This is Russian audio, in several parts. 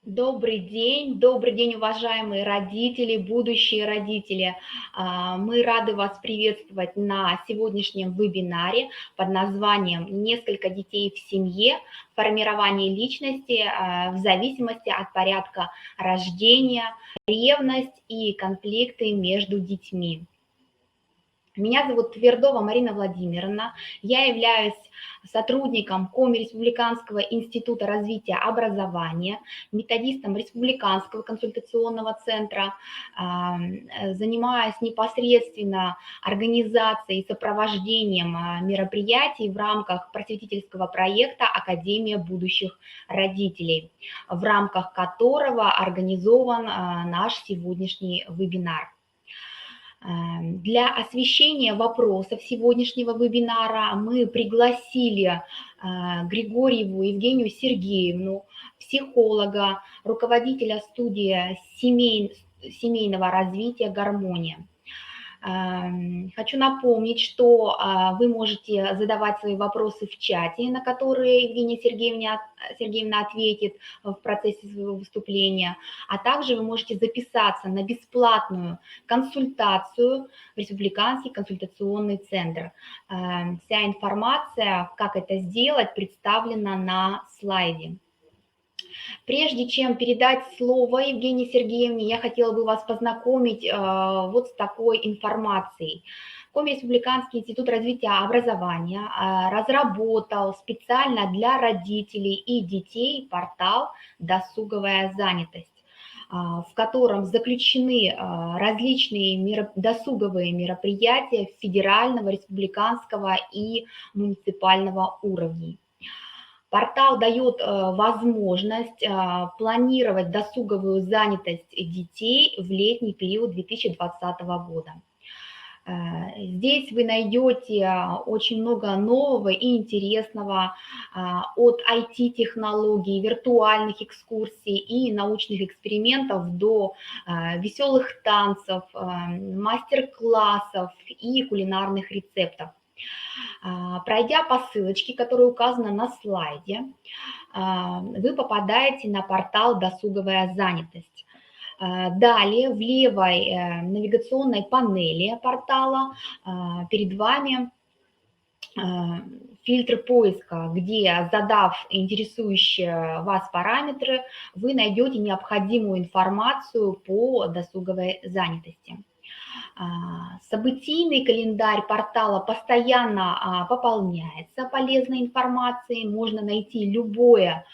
Добрый день, уважаемые родители, будущие родители. Мы рады вас приветствовать на сегодняшнем вебинаре под названием «Несколько детей в семье. Формирование личности в зависимости от порядка рождения, ревность и конфликты между детьми». Меня зовут Твердова Марина Владимировна. Я являюсь сотрудником Коми Республиканского института развития образования, методистом Республиканского консультационного центра, занимаюсь непосредственно организацией и сопровождением мероприятий в рамках просветительского проекта «Академия будущих родителей», в рамках которого организован наш сегодняшний вебинар. Для освещения вопросов сегодняшнего вебинара мы пригласили Григорьеву Евгению Сергеевну, психолога, руководителя студии семейного развития «Гармония». Хочу напомнить, что вы можете задавать свои вопросы в чате, на которые Евгения Сергеевна ответит в процессе своего выступления, а также вы можете записаться на бесплатную консультацию в Республиканский консультационный центр. Вся информация, как это сделать, представлена на слайде. Прежде чем передать слово Евгении Сергеевне, я хотела бы вас познакомить вот с такой информацией. Коми Республиканский институт развития образования разработал специально для родителей и детей портал «Досуговая занятость», в котором заключены различные досуговые мероприятия федерального, республиканского и муниципального уровней. Портал дает возможность планировать досуговую занятость детей в летний период 2020 года. Здесь вы найдете очень много нового и интересного от IT-технологий, виртуальных экскурсий и научных экспериментов до веселых танцев, мастер-классов и кулинарных рецептов. Пройдя по ссылочке, которая указана на слайде, вы попадаете на портал «Досуговая занятость». Далее в левой навигационной панели портала перед вами фильтр поиска, где, задав интересующие вас параметры, вы найдете необходимую информацию по досуговой занятости. Событийный календарь портала постоянно пополняется полезной информацией. Можно найти любое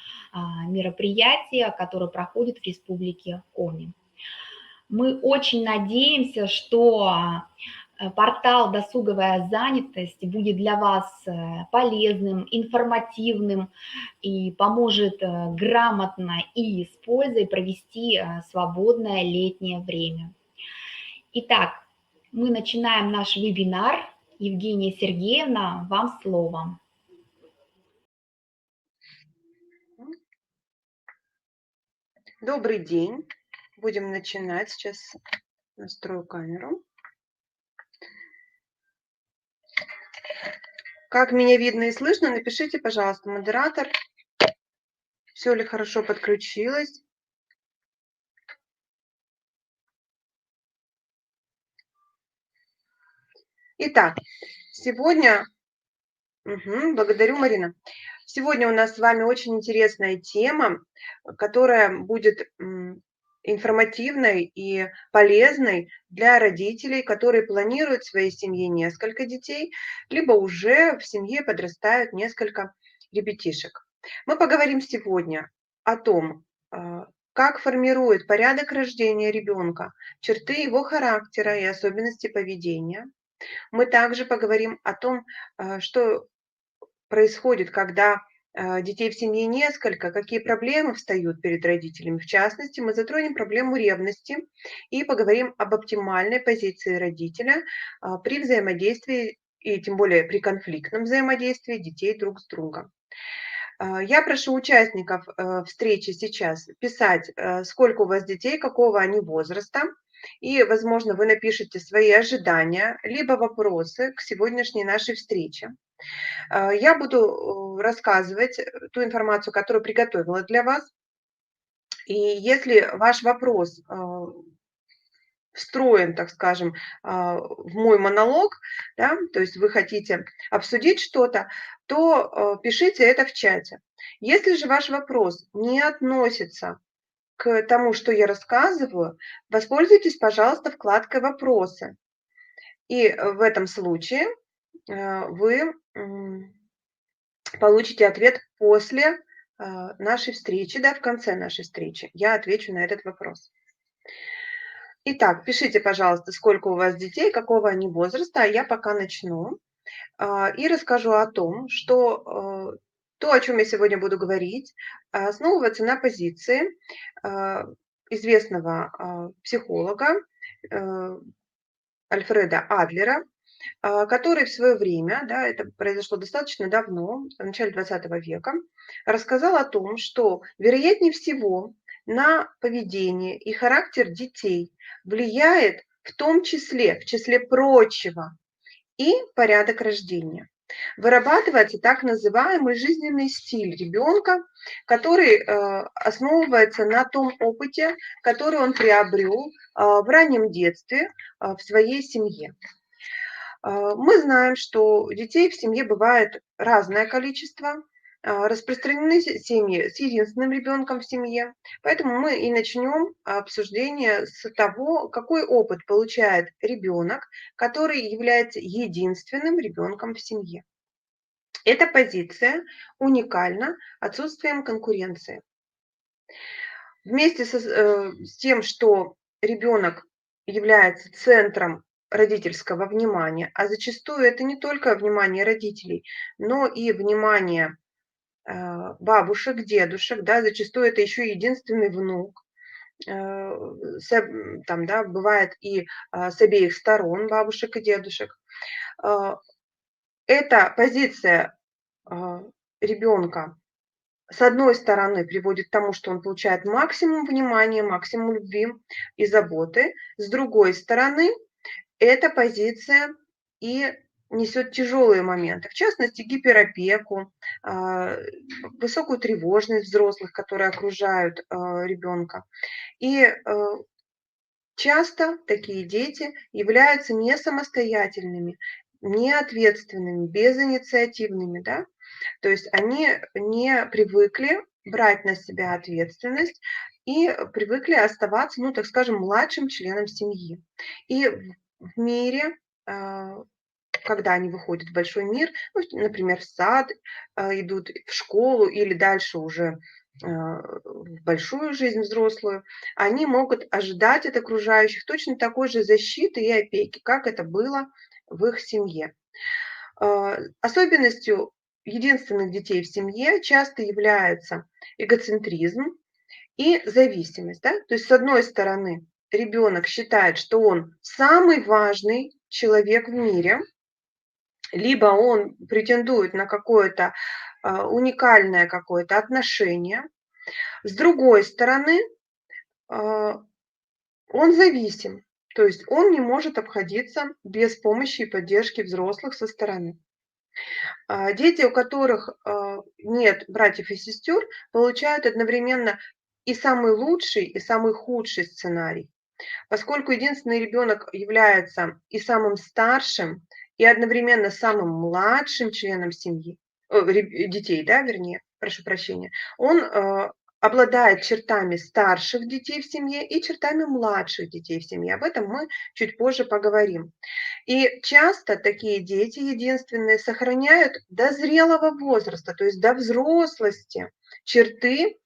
мероприятие, которое проходит в Республике Коми. Мы очень надеемся, что портал «Досуговая занятость» будет для вас полезным, информативным и поможет грамотно и с пользой провести свободное летнее время. Итак, мы начинаем наш вебинар. Евгения Сергеевна, вам слово. Добрый день. Будем начинать. Сейчас настрою камеру. Как меня видно и слышно, напишите, пожалуйста, модератор, все ли хорошо подключилось. Итак, сегодня... благодарю, Марина. Сегодня у нас с вами очень интересная тема, которая будет информативной и полезной для родителей, которые планируют в своей семье несколько детей, либо уже в семье подрастают несколько ребятишек. Мы поговорим сегодня о том, как формирует порядок рождения ребенка, черты его характера и особенности поведения. Мы также поговорим о том, что происходит, когда детей в семье несколько, какие проблемы встают перед родителями. В частности, мы затронем проблему ревности и поговорим об оптимальной позиции родителя при взаимодействии и тем более при конфликтном взаимодействии детей друг с другом. Я прошу участников встречи сейчас писать, сколько у вас детей, какого они возраста, и, возможно, вы напишите свои ожидания, либо вопросы к сегодняшней нашей встрече. Я буду рассказывать ту информацию, которую приготовила для вас. И если ваш вопрос встроен, так скажем, в мой монолог, да, то есть вы хотите обсудить что-то, то пишите это в чате. Если же ваш вопрос не относится к тому, что я рассказываю, воспользуйтесь, пожалуйста, вкладкой «Вопросы». И в этом случае вы получите ответ после нашей встречи, да, в конце нашей встречи. Я отвечу на этот вопрос. Итак, пишите, пожалуйста, сколько у вас детей, какого они возраста, а я пока начну и расскажу о том, что то, о чем я сегодня буду говорить, основывается на позиции известного психолога Альфреда Адлера, который в свое время, да, это произошло достаточно давно, в начале 20 века, рассказал о том, что, вероятнее всего, на поведение и характер детей влияет в числе прочего, и порядок рождения. Вырабатывается так называемый жизненный стиль ребенка, который основывается на том опыте, который он приобрел в раннем детстве в своей семье. Мы знаем, что детей в семье бывает разное количество, распространены семьи с единственным ребенком в семье, поэтому мы и начнем обсуждение с того, какой опыт получает ребенок, который является единственным ребенком в семье. Эта позиция уникальна отсутствием конкуренции. Вместе с тем, что ребенок является центром родительского внимания, а зачастую это не только внимание родителей, но и внимание бабушек, дедушек, да, зачастую это еще и единственный внук, там, да, бывает и с обеих сторон бабушек и дедушек. Эта позиция ребенка с одной стороны приводит к тому, что он получает максимум внимания, максимум любви и заботы. С другой стороны, эта позиция и несет тяжелые моменты, в частности, гиперопеку, высокую тревожность взрослых, которые окружают ребенка. И часто такие дети являются не самостоятельными, не ответственными, безинициативными, да? То есть они не привыкли брать на себя ответственность и привыкли оставаться, ну, так скажем, младшим членом семьи. И в мире, когда они выходят в большой мир, ну, например, в сад, идут в школу или дальше уже в большую жизнь взрослую, они могут ожидать от окружающих точно такой же защиты и опеки, как это было в их семье. Особенностью единственных детей в семье часто является эгоцентризм и зависимость. Да? То есть, с одной стороны, ребенок считает, что он самый важный человек в мире, либо он претендует на какое-то уникальное какое-то отношение. С другой стороны, он зависим, то есть он не может обходиться без помощи и поддержки взрослых со стороны. Дети, у которых нет братьев и сестер, получают одновременно и самый лучший, и самый худший сценарий. Поскольку единственный ребенок является и самым старшим, и одновременно самым младшим членом семьи, детей, да, вернее, прошу прощения, он обладает чертами старших детей в семье и чертами младших детей в семье. Об этом мы чуть позже поговорим. И часто такие дети единственные сохраняют до зрелого возраста, то есть до взрослости, черты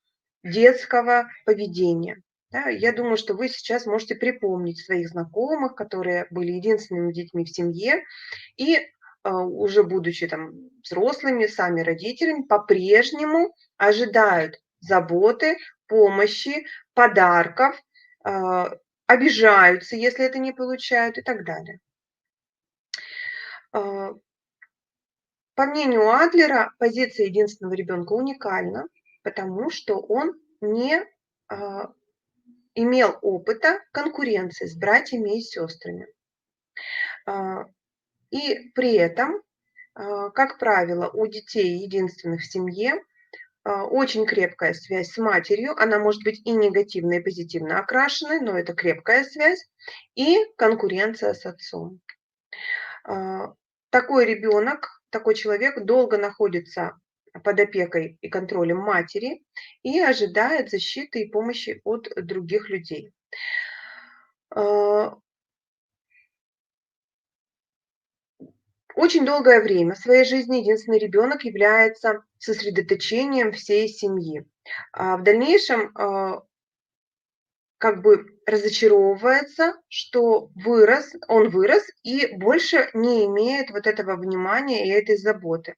детского поведения. Да, я думаю, что вы сейчас можете припомнить своих знакомых, которые были единственными детьми в семье и уже будучи там взрослыми, сами родителями, по-прежнему ожидают заботы, помощи, подарков, обижаются, если это не получают и так далее. По мнению Адлера, позиция единственного ребенка уникальна, потому что он не имел опыта конкуренции с братьями и сестрами. И при этом, как правило, у детей единственных в семье очень крепкая связь с матерью, она может быть и негативно, и позитивно окрашенной, но это крепкая связь, и конкуренция с отцом. Такой ребенок, такой человек долго находится под опекой и контролем матери и ожидает защиты и помощи от других людей. Очень долгое время в своей жизни единственный ребенок является сосредоточением всей семьи. В дальнейшем как бы разочаровывается, что он вырос и больше не имеет вот этого внимания и этой заботы.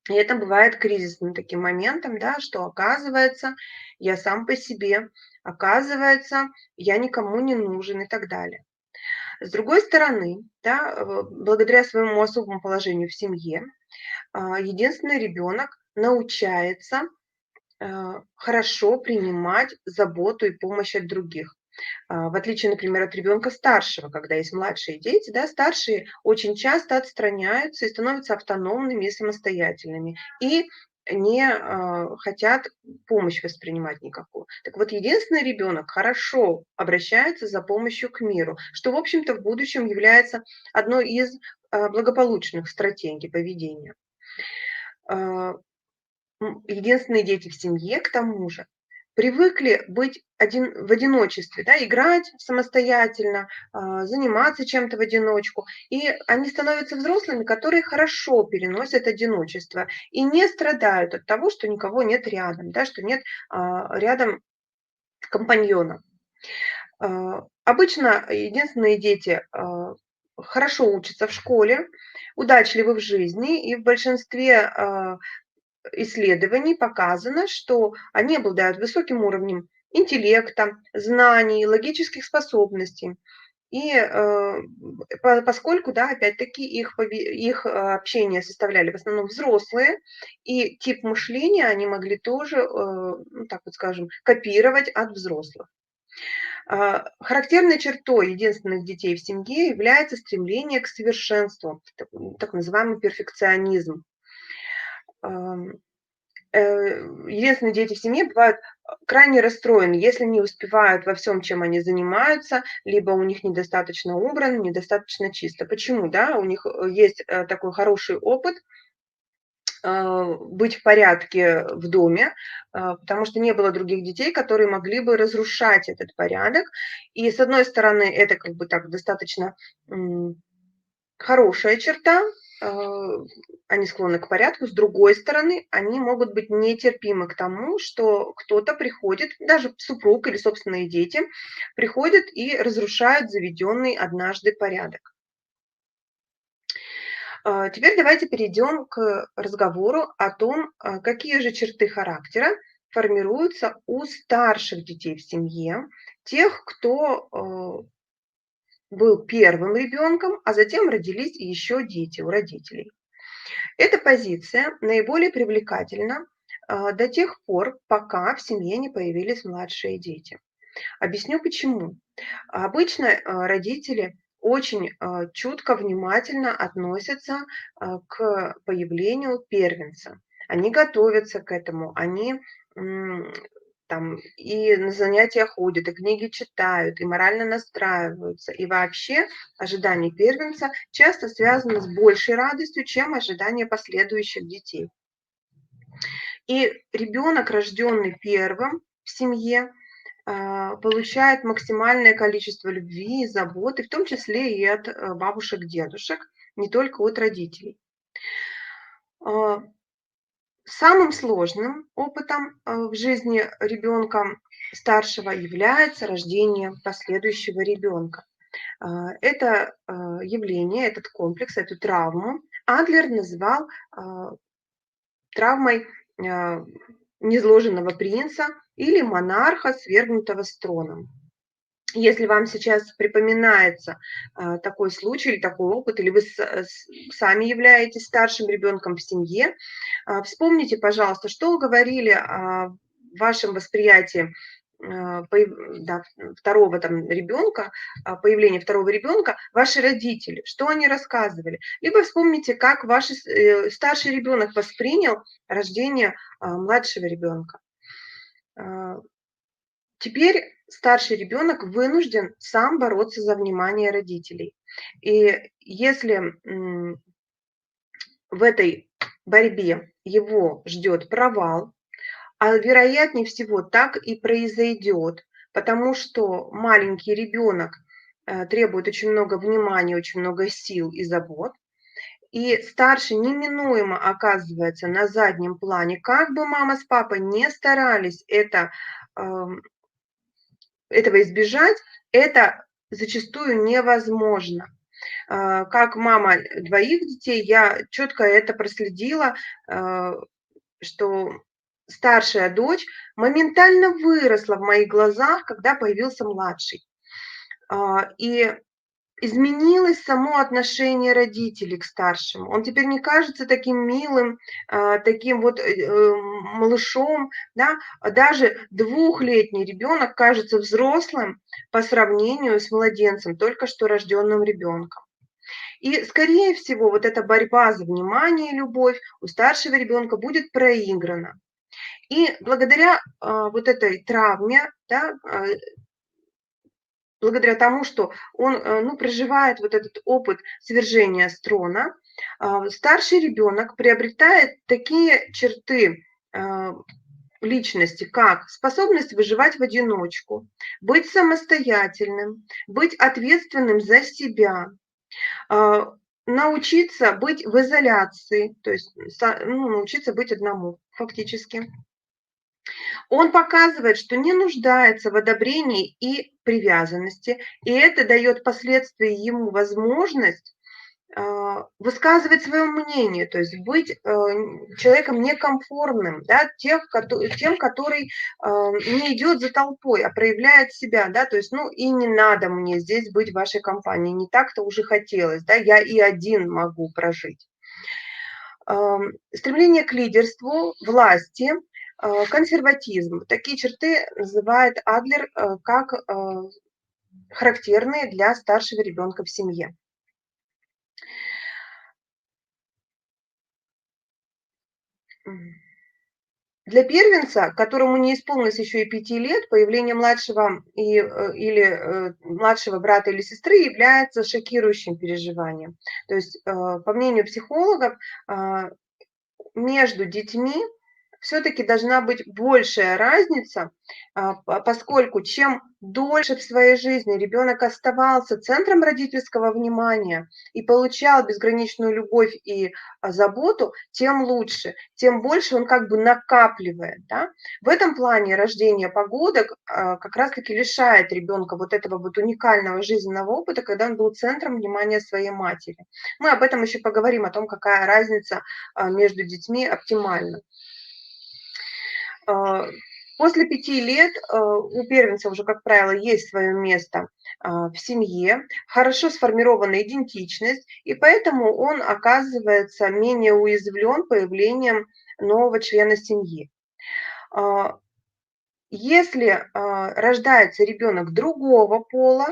И это бывает кризисным таким моментом, да, что оказывается, я сам по себе, оказывается, я никому не нужен и так далее. С другой стороны, да, благодаря своему особому положению в семье, единственный ребенок научается хорошо принимать заботу и помощь от других. В отличие, например, от ребенка старшего, когда есть младшие дети, да, старшие очень часто отстраняются и становятся автономными и самостоятельными, и не хотят помощь воспринимать никакую. Так вот, единственный ребенок хорошо обращается за помощью к миру, что, в общем-то, в будущем является одной из благополучных стратегий поведения. Единственные дети в семье, к тому же, привыкли быть в одиночестве, да, играть самостоятельно, заниматься чем-то в одиночку. И они становятся взрослыми, которые хорошо переносят одиночество и не страдают от того, что никого нет рядом, да, что нет рядом компаньона. Обычно единственные дети хорошо учатся в школе, удачливы в жизни, и в большинстве исследований показано, что они обладают высоким уровнем интеллекта, знаний, логических способностей. И поскольку, да, опять-таки, их общение составляли в основном взрослые, и тип мышления они могли тоже, ну, так вот скажем, копировать от взрослых. Характерной чертой единственных детей в семье является стремление к совершенству, так называемый перфекционизм. Единственные дети в семье бывают крайне расстроены, если не успевают во всем, чем они занимаются, либо у них недостаточно убрано, недостаточно чисто. Почему? Да, у них есть такой хороший опыт быть в порядке в доме, потому что не было других детей, которые могли бы разрушать этот порядок. И с одной стороны, это как бы так достаточно хорошая черта, они склонны к порядку. С другой стороны, они могут быть нетерпимы к тому, что кто-то приходит, даже супруг или собственные дети, приходят и разрушают заведенный однажды порядок. Теперь давайте перейдем к разговору о том, какие же черты характера формируются у старших детей в семье, тех, кто был первым ребенком, а затем родились еще дети у родителей. Эта позиция наиболее привлекательна до тех пор, пока в семье не появились младшие дети. Объясню почему. Обычно родители очень чутко, внимательно относятся к появлению первенца. Они готовятся к этому, они там и на занятия ходят, и книги читают, и морально настраиваются. И вообще ожидание первенца часто связано с большей радостью, чем ожидание последующих детей. И ребенок, рожденный первым в семье, получает максимальное количество любви и заботы, в том числе и от бабушек, дедушек, не только от родителей. Самым сложным опытом в жизни ребенка старшего является рождение последующего ребенка. Это явление, этот комплекс, эту травму Адлер называл травмой низложенного принца или монарха, свергнутого с трона. Если вам сейчас припоминается такой случай или такой опыт, или вы сами являетесь старшим ребенком в семье, вспомните, пожалуйста, что говорили о вашем восприятии да, второго там ребенка, появление второго ребенка, ваши родители, что они рассказывали. Либо вспомните, как ваш старший ребенок воспринял рождение младшего ребенка. Теперь старший ребенок вынужден сам бороться за внимание родителей. И если в этой борьбе его ждет провал, а вероятнее всего так и произойдет, потому что маленький ребенок требует очень много внимания, очень много сил и забот, и старший неминуемо оказывается на заднем плане. Как бы мама с папой не старались этого избежать, это зачастую невозможно. Как мама двоих детей, я четко это проследила, что старшая дочь моментально выросла в моих глазах, когда появился младший. И изменилось само отношение родителей к старшему. Он теперь не кажется таким милым, таким вот малышом, да? Даже двухлетний ребенок кажется взрослым по сравнению с младенцем, только что рожденным ребенком. И, скорее всего, вот эта борьба за внимание и любовь у старшего ребенка будет проиграна. И благодаря вот этой травме, да, благодаря тому, что он проживает вот этот опыт свержения с трона, старший ребенок приобретает такие черты личности, как способность выживать в одиночку, быть самостоятельным, быть ответственным за себя, научиться быть в изоляции, то есть научиться быть одному фактически. Он показывает, что не нуждается в одобрении и привязанности, и это дает впоследствии ему возможность высказывать свое мнение, то есть быть человеком неконформным, да, тем, который не идет за толпой, а проявляет себя, да, то есть, и не надо мне здесь быть в вашей компании, не так-то уже хотелось, да, я и один могу прожить. Стремление к лидерству, власти, консерватизм. Такие черты называет Адлер как характерные для старшего ребенка в семье. Для первенца, которому не исполнилось еще и 5 лет, появление младшего или младшего брата или сестры является шокирующим переживанием. То есть, по мнению психологов, между детьми все-таки должна быть большая разница, поскольку чем дольше в своей жизни ребенок оставался центром родительского внимания и получал безграничную любовь и заботу, тем лучше, тем больше он как бы накапливает. Да? В этом плане рождение погодок как раз-таки лишает ребенка вот этого вот уникального жизненного опыта, когда он был центром внимания своей матери. Мы об этом еще поговорим, о том, какая разница между детьми оптимальна. После 5 лет у первенца уже, как правило, есть свое место в семье, хорошо сформирована идентичность, и поэтому он оказывается менее уязвлен появлением нового члена семьи. Если рождается ребенок другого пола,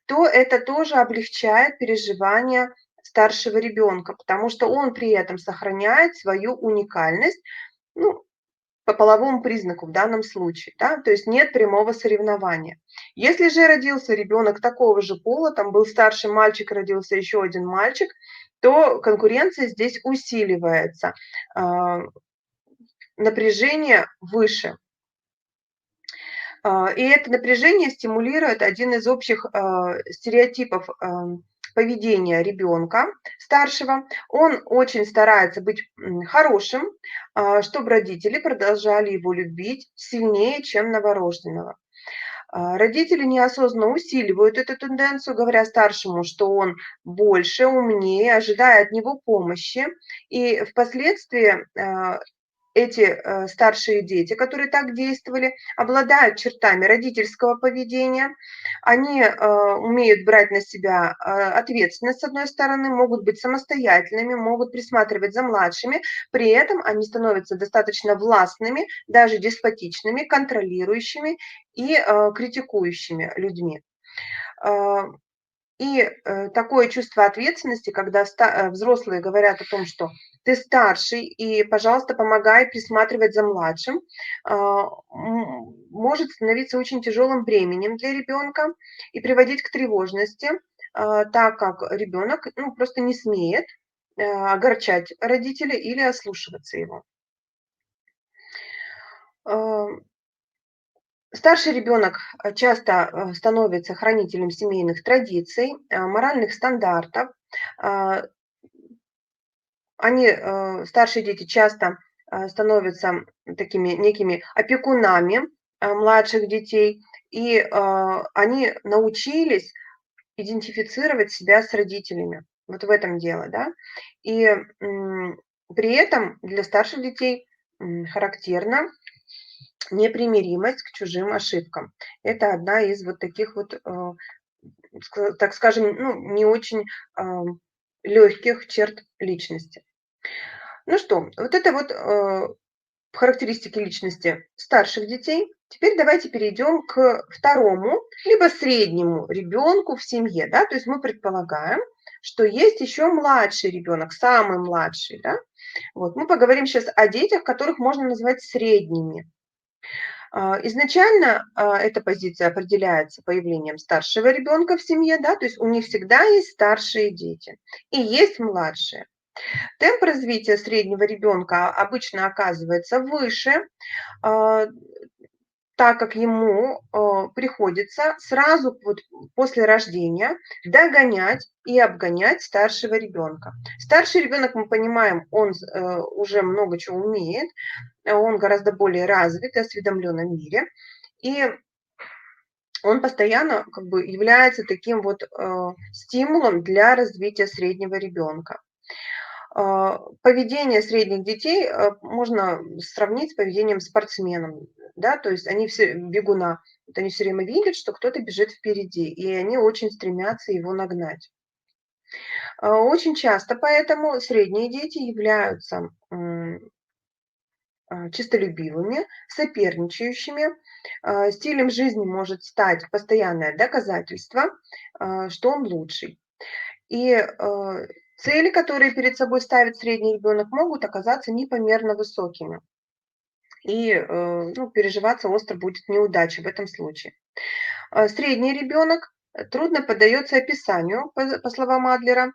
то это тоже облегчает переживания старшего ребенка, потому что он при этом сохраняет свою уникальность, по половому признаку в данном случае, да, то есть нет прямого соревнования. Если же родился ребенок такого же пола, там был старший мальчик, родился еще один мальчик, то конкуренция здесь усиливается, напряжение выше. И это напряжение стимулирует один из общих стереотипов поведения ребенка старшего. Он очень старается быть хорошим, чтобы родители продолжали его любить сильнее, чем новорожденного. Родители неосознанно усиливают эту тенденцию, говоря старшему, что он больше, умнее, ожидая от него помощи. И впоследствии эти старшие дети, которые так действовали, обладают чертами родительского поведения. Они умеют брать на себя ответственность, с одной стороны, могут быть самостоятельными, могут присматривать за младшими, при этом они становятся достаточно властными, даже деспотичными, контролирующими и критикующими людьми. А, такое чувство ответственности, когда взрослые говорят о том, что ты старший и, пожалуйста, помогай присматривать за младшим, может становиться очень тяжелым бременем для ребенка и приводить к тревожности, так как ребенок, ну, просто не смеет огорчать родителя или ослушиваться его. А, Старший ребенок часто становится хранителем семейных традиций, моральных стандартов. А, Старшие дети часто становятся такими некими опекунами младших детей, и они научились идентифицировать себя с родителями. Вот в этом дело, да. И при этом для старших детей характерна непримиримость к чужим ошибкам. Это одна из вот таких вот, так скажем, ну, не очень легких черт личности. Ну что, вот это вот характеристики личности старших детей. Теперь давайте перейдем к второму, либо среднему ребенку в семье. Да? То есть мы предполагаем, что есть еще младший ребенок, самый младший. Да? Вот. Мы поговорим сейчас о детях, которых можно назвать средними. Изначально эта позиция определяется появлением старшего ребенка в семье, да, то есть у них всегда есть старшие дети и есть младшие. Темп развития среднего ребенка обычно оказывается выше, так как ему приходится сразу вот после рождения догонять и обгонять старшего ребенка. Старший ребенок, мы понимаем, он уже много чего умеет, он гораздо более развит и осведомлен о мире, и он постоянно как бы является таким вот стимулом для развития среднего ребенка. Поведение средних детей можно сравнить с поведением спортсменов, да, то есть они все бегуна, вот они все время видят, что кто-то бежит впереди, и они очень стремятся его нагнать. Очень часто поэтому средние дети являются честолюбивыми, соперничающими. Стилем жизни может стать постоянное доказательство, что он лучший. И цели, которые перед собой ставит средний ребенок, могут оказаться непомерно высокими. И ну, переживаться остро будет неудача в этом случае. Средний ребенок трудно поддается описанию, по словам Адлера,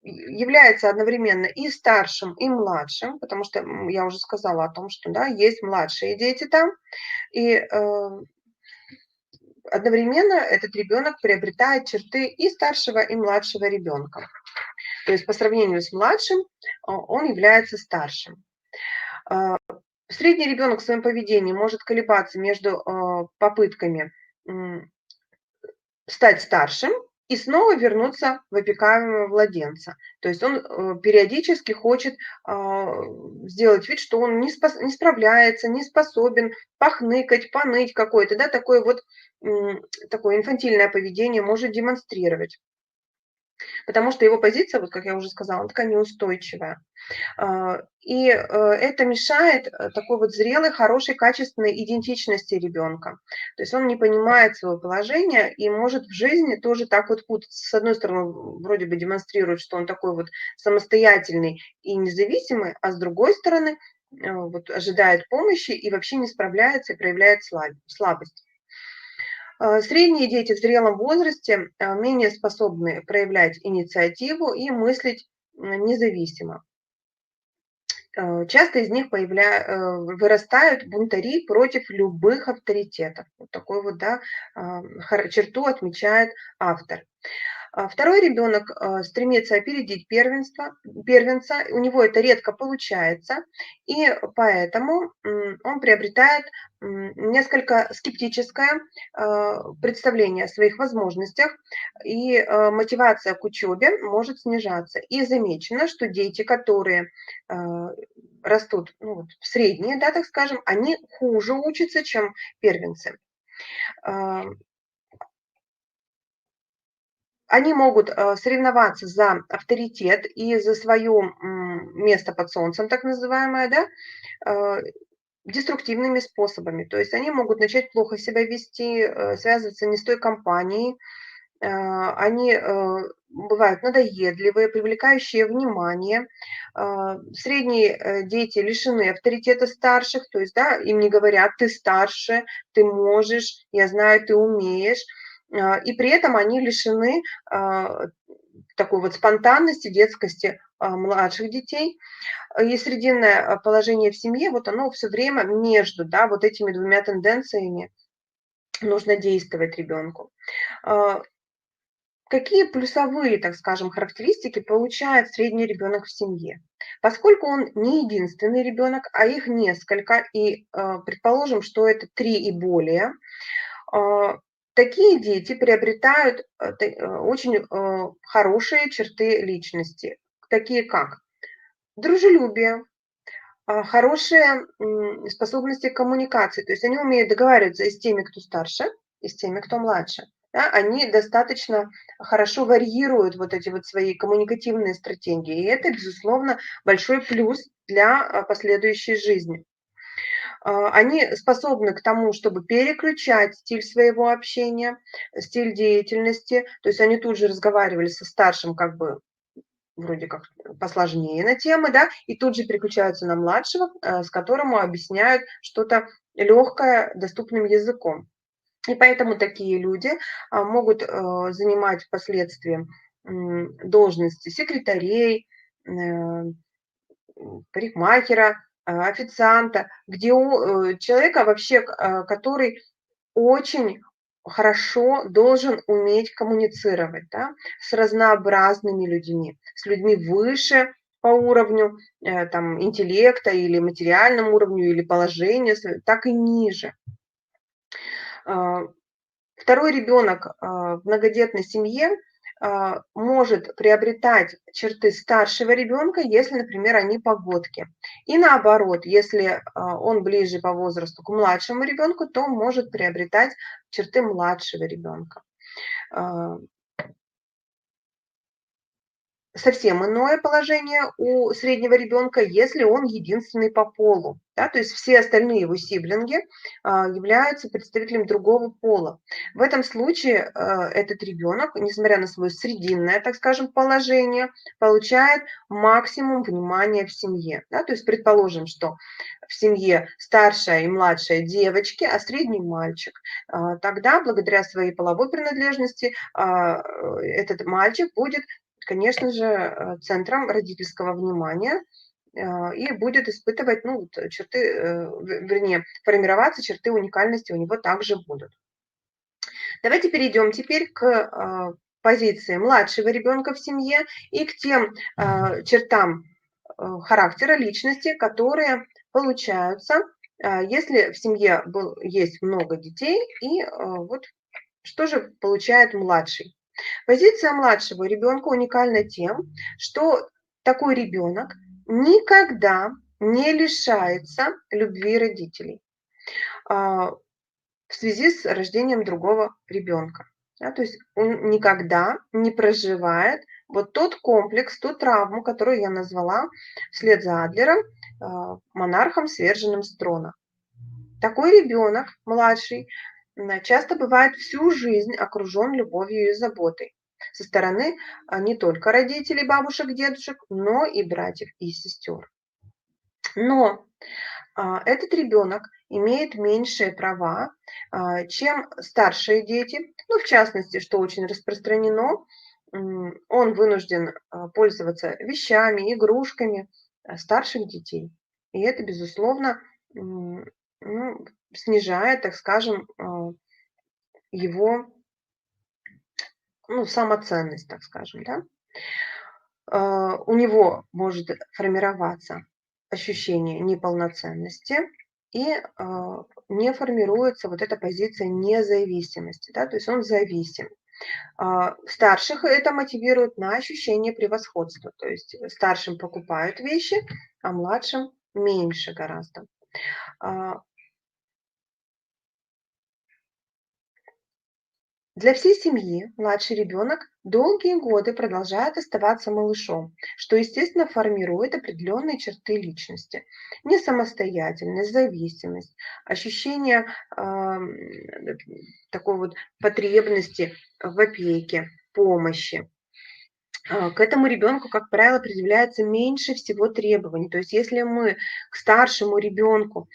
является одновременно и старшим, и младшим, потому что я уже сказала о том, что да, есть младшие дети там, и одновременно этот ребенок приобретает черты и старшего, и младшего ребенка. То есть по сравнению с младшим он является старшим. Средний ребенок в своем поведении может колебаться между попытками стать старшим и снова вернуться в опекаемого младенца. То есть он периодически хочет сделать вид, что он не справляется, не способен похныкать, поныть какое-то, да, такое вот такое инфантильное поведение может демонстрировать. Потому что его позиция, вот как я уже сказала, такая неустойчивая. И это мешает такой вот зрелой, хорошей, качественной идентичности ребенка. То есть он не понимает своего положения и может в жизни тоже так вот путаться. С одной стороны, вроде бы демонстрирует, что он такой вот самостоятельный и независимый, а с другой стороны, вот ожидает помощи и вообще не справляется и проявляет слабость. Средние дети в зрелом возрасте менее способны проявлять инициативу и мыслить независимо. Часто из них вырастают бунтари против любых авторитетов. Вот такую вот, да, черту отмечает автор. Второй ребенок стремится опередить первенца, у него это редко получается, и поэтому он приобретает несколько скептическое представление о своих возможностях, и мотивация к учебе может снижаться. И замечено, что дети, которые растут вот, средние, да, так скажем, они хуже учатся, чем первенцы. Они могут соревноваться за авторитет и за свое место под солнцем, так называемое, да, деструктивными способами. То есть они могут начать плохо себя вести, связываться не с той компанией, они бывают надоедливые, привлекающие внимание. Средние дети лишены авторитета старших, то есть, да, им не говорят: "Ты старше, ты можешь, я знаю, ты умеешь". И при этом они лишены такой вот спонтанности, детскости младших детей. И срединное положение в семье, вот оно все время между, да, вот этими двумя тенденциями нужно действовать ребенку. Какие плюсовые, так скажем, характеристики получает средний ребенок в семье? Поскольку он не единственный ребенок, а их несколько, и предположим, что это 3 и более, а, такие дети приобретают очень хорошие черты личности, такие как дружелюбие, хорошие способности к коммуникации. То есть они умеют договариваться и с теми, кто старше, и с теми, кто младше. Да, они достаточно хорошо варьируют вот эти вот свои коммуникативные стратегии. И это, безусловно, большой плюс для последующей жизни. Они способны к тому, чтобы переключать стиль своего общения, стиль деятельности. То есть они тут же разговаривали со старшим как бы вроде как посложнее на темы, да, и тут же переключаются на младшего, с которому объясняют что-то легкое, доступным языком. И поэтому такие люди могут занимать впоследствии должности секретарей, парикмахера, официанта, где у человека вообще, который очень хорошо должен уметь коммуницировать, да, с разнообразными людьми, с людьми выше по уровню там, интеллекта или материальному уровню, или положения, так и ниже. А, Второй ребенок в многодетной семье может приобретать черты старшего ребенка, если, например, они погодки. И наоборот, если он ближе по возрасту к младшему ребенку, то может приобретать черты младшего ребенка. Совсем иное положение у среднего ребенка, если он единственный по полу, да, то есть все остальные его сиблинги являются представителями другого пола. В этом случае этот ребенок, несмотря на свое срединное, так скажем, положение, получает максимум внимания в семье. Да, то есть предположим, что в семье старшая и младшая девочки, а средний мальчик. Тогда, благодаря своей половой принадлежности, этот мальчик будет, конечно же, центром родительского внимания, и будет испытывать, ну, вот черты, вернее, формироваться черты уникальности у него также будут. Давайте перейдем теперь к позиции младшего ребенка в семье и к тем чертам характера, личности, которые получаются, если в семье есть много детей, и вот что же получает младший. Позиция младшего ребенка уникальна тем, что такой ребенок никогда не лишается любви родителей в связи с рождением другого ребенка. Да, то есть он никогда не проживает вот тот комплекс, ту травму, которую я назвала вслед за Адлером монархом, сверженным с трона. Такой ребенок, младший, часто бывает всю жизнь окружен любовью и заботой со стороны не только родителей, бабушек, дедушек, но и братьев и сестер. Но этот ребенок имеет меньшие права, чем старшие дети. Ну, в частности, что очень распространено, он вынужден пользоваться вещами, игрушками старших детей. И это, безусловно, ну, снижает, так скажем, его ну, самоценность, так скажем, да. У него может формироваться ощущение неполноценности и не формируется вот эта позиция независимости, да, то есть он зависим. Старших это мотивирует на ощущение превосходства, то есть старшим покупают вещи, а младшим меньше гораздо. А, Для всей семьи младший ребенок долгие годы продолжает оставаться малышом, что, естественно, формирует определенные черты личности. Несамостоятельность, зависимость, ощущение такой вот потребности в опеке, помощи. К этому ребенку, как правило, предъявляется меньше всего требований. То есть если мы к старшему ребенку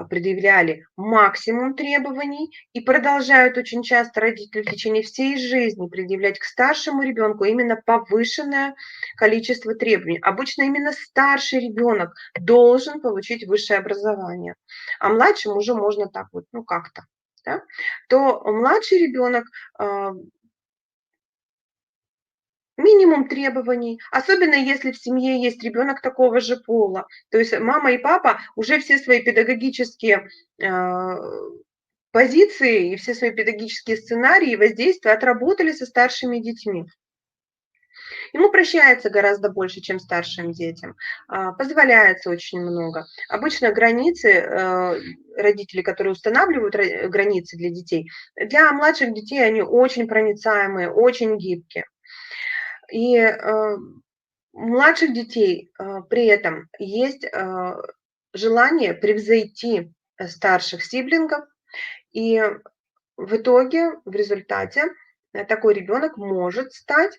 предъявляли максимум требований и продолжают очень часто родители в течение всей жизни предъявлять к старшему ребенку именно повышенное количество требований. Обычно именно старший ребенок должен получить высшее образование, а младшему уже можно так вот, ну как-то, да, то младший ребенок минимум требований, особенно если в семье есть ребенок такого же пола. То есть мама и папа уже все свои педагогические а, позиции и все свои педагогические сценарии и воздействия отработали со старшими детьми. Ему прощается гораздо больше, чем старшим детям, позволяется очень много. Обычно границы, родители, которые устанавливают границы для детей, для младших детей они очень проницаемые, очень гибкие. И у младших детей, при этом есть, желание превзойти, старших сиблингов, и в итоге, в результате, такой ребенок может стать,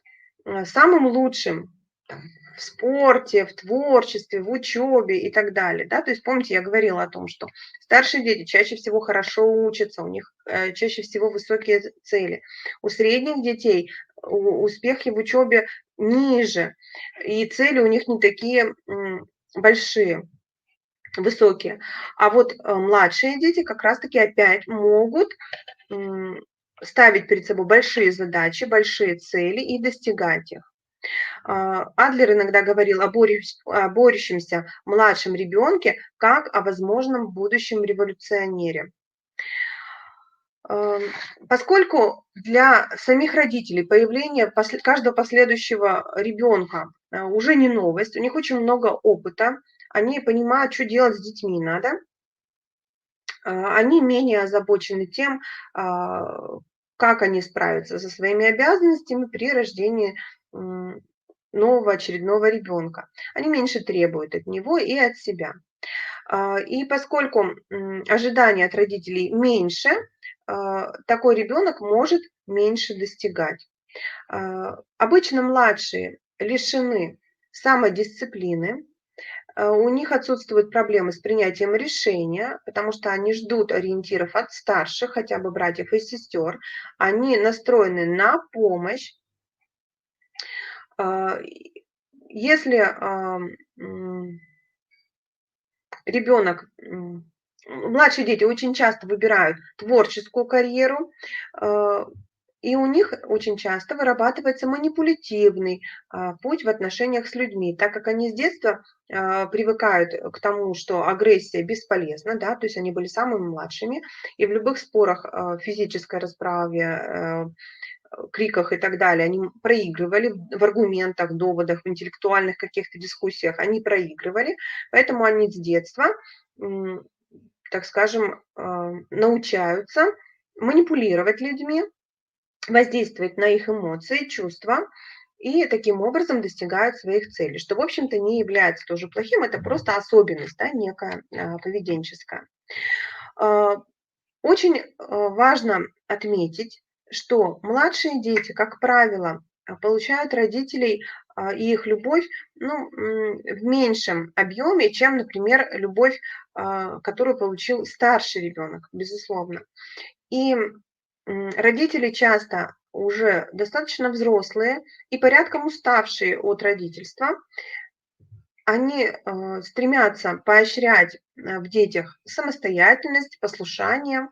самым лучшим там в спорте, в творчестве, в учебе и так далее, да. То есть помните, я говорила о том, что старшие дети чаще всего хорошо учатся, у них, чаще всего высокие цели. У средних детей успехи в учебе ниже, и цели у них не такие, большие, высокие. А вот, младшие дети как раз таки опять могут, ставить перед собой большие задачи, большие цели и достигать их. Адлер иногда говорил о борющемся младшем ребенке как о возможном будущем революционере. Ам, Поскольку для самих родителей появление каждого последующего ребенка уже не новость, у них очень много опыта, они понимают, что делать с детьми надо, они менее озабочены тем, как они справятся со своими обязанностями при рождении нового очередного ребенка. Они меньше требуют от него и от себя. И поскольку ожидания от родителей меньше, такой ребенок может меньше достигать. Обычно младшие лишены самодисциплины, у них отсутствуют проблемы с принятием решения, потому что они ждут ориентиров от старших, хотя бы братьев и сестер. Они настроены на помощь. Если ребенок, младшие дети очень часто выбирают творческую карьеру, и у них очень часто вырабатывается манипулятивный путь в отношениях с людьми, так как они с детства привыкают к тому, что агрессия бесполезна, да, то есть они были самыми младшими, и в любых спорах, физической расправе, криках и так далее, они проигрывали в аргументах, доводах, в интеллектуальных каких-то дискуссиях, они проигрывали, поэтому они с детства, так скажем, научаются манипулировать людьми, воздействовать на их эмоции, чувства и таким образом достигают своих целей, что, в общем-то, не является тоже плохим, это просто особенность, да, некая поведенческая. Очень важно отметить, что младшие дети, как правило, получают родителей и их любовь, ну, в меньшем объеме, чем, например, любовь, которую получил старший ребенок, безусловно. И родители часто уже достаточно взрослые и порядком уставшие от родительства. Они стремятся поощрять в детях самостоятельность, послушание,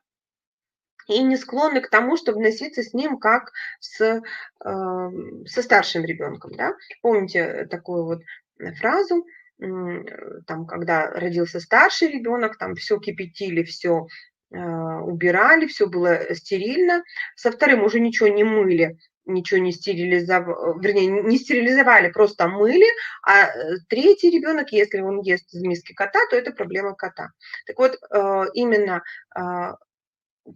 и не склонны к тому, чтобы носиться с ним как со старшим ребенком, да. Помните такую вот фразу, там, когда родился старший ребенок, там все кипятили, все убирали, все было стерильно. Со вторым уже ничего не мыли, ничего не стерилизовали, вернее, не стерилизовали, просто мыли, а третий ребенок, если он ест из миски кота, то это проблема кота. Так вот, именно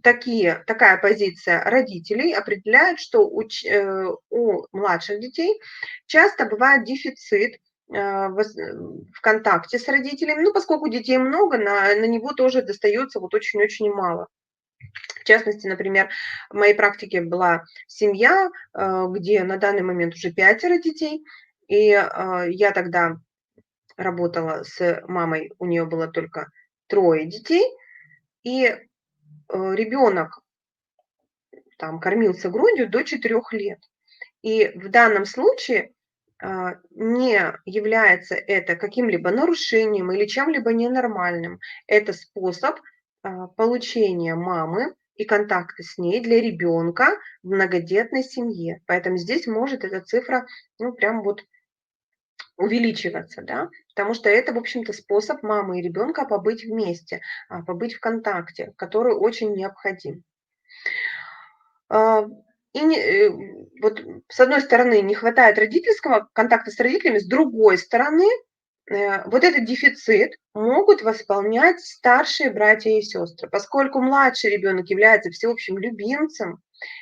такая позиция родителей определяет, что у младших детей часто бывает дефицит в контакте с родителями. Ну, поскольку детей много, на него тоже достается вот очень-очень мало. В частности, например, в моей практике была семья, где на данный момент уже 5 детей, и я тогда работала с мамой, у нее было только 3 детей, и ребенок там кормился грудью до 4 лет. И в данном случае не является это каким-либо нарушением или чем-либо ненормальным. Это способ получения мамы и контакта с ней для ребенка в многодетной семье. Поэтому здесь может эта цифра, ну, прям вот увеличиваться, да, потому что это, в общем-то, способ мамы и ребенка побыть вместе, побыть в контакте, который очень необходим. А, вот с одной стороны не хватает родительского контакта с родителями, с другой стороны, вот этот дефицит могут восполнять старшие братья и сестры. Поскольку младший ребенок является всеобщим любимцем,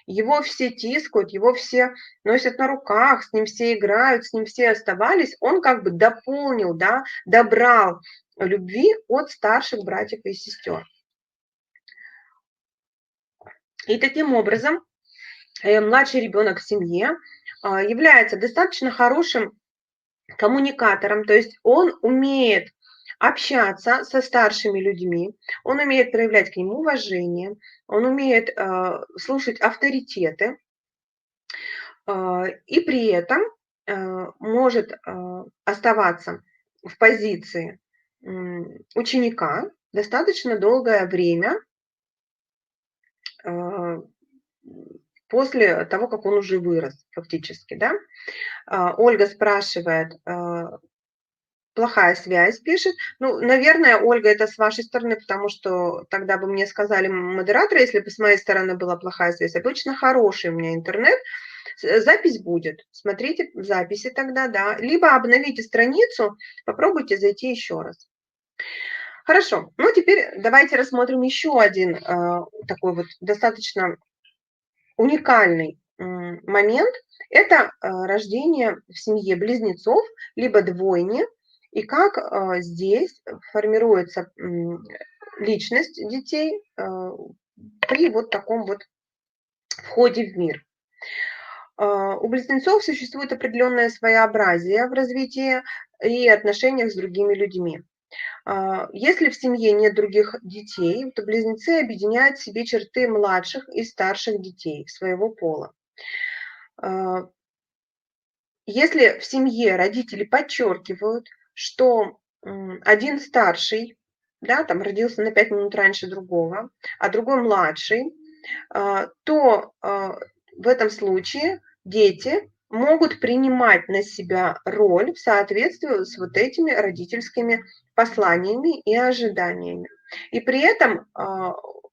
его все тискают, его все носят на руках, с ним все играют, с ним все оставались, он как бы дополнил, да, добрал любви от старших братьев и сестер. И таким образом младший ребенок в семье является достаточно хорошим коммуникатором, то есть он умеет общаться со старшими людьми, он умеет проявлять к ним уважение, он умеет слушать авторитеты, и при этом может оставаться в позиции ученика достаточно долгое время после того, как он уже вырос фактически, да. Ольга спрашивает, плохая связь, пишет. Ну, наверное, Ольга, это с вашей стороны, потому что тогда бы мне сказали модераторы, если бы с моей стороны была плохая связь. Обычно хороший у меня интернет. Запись будет. Смотрите в записи тогда, да. Либо обновите страницу, попробуйте зайти еще раз. Хорошо. Ну, теперь давайте рассмотрим еще один такой вот достаточно уникальный момент. Это рождение в семье близнецов, либо двойни, и как здесь формируется личность детей при вот таком вот входе в мир. У близнецов существует определенное своеобразие в развитии и отношениях с другими людьми. Если в семье нет других детей, то близнецы объединяют в себе черты младших и старших детей своего пола. Если в семье родители подчеркивают, что один старший, да, там родился на 5 минут раньше другого, а другой младший, то в этом случае дети могут принимать на себя роль в соответствии с вот этими родительскими посланиями и ожиданиями. И при этом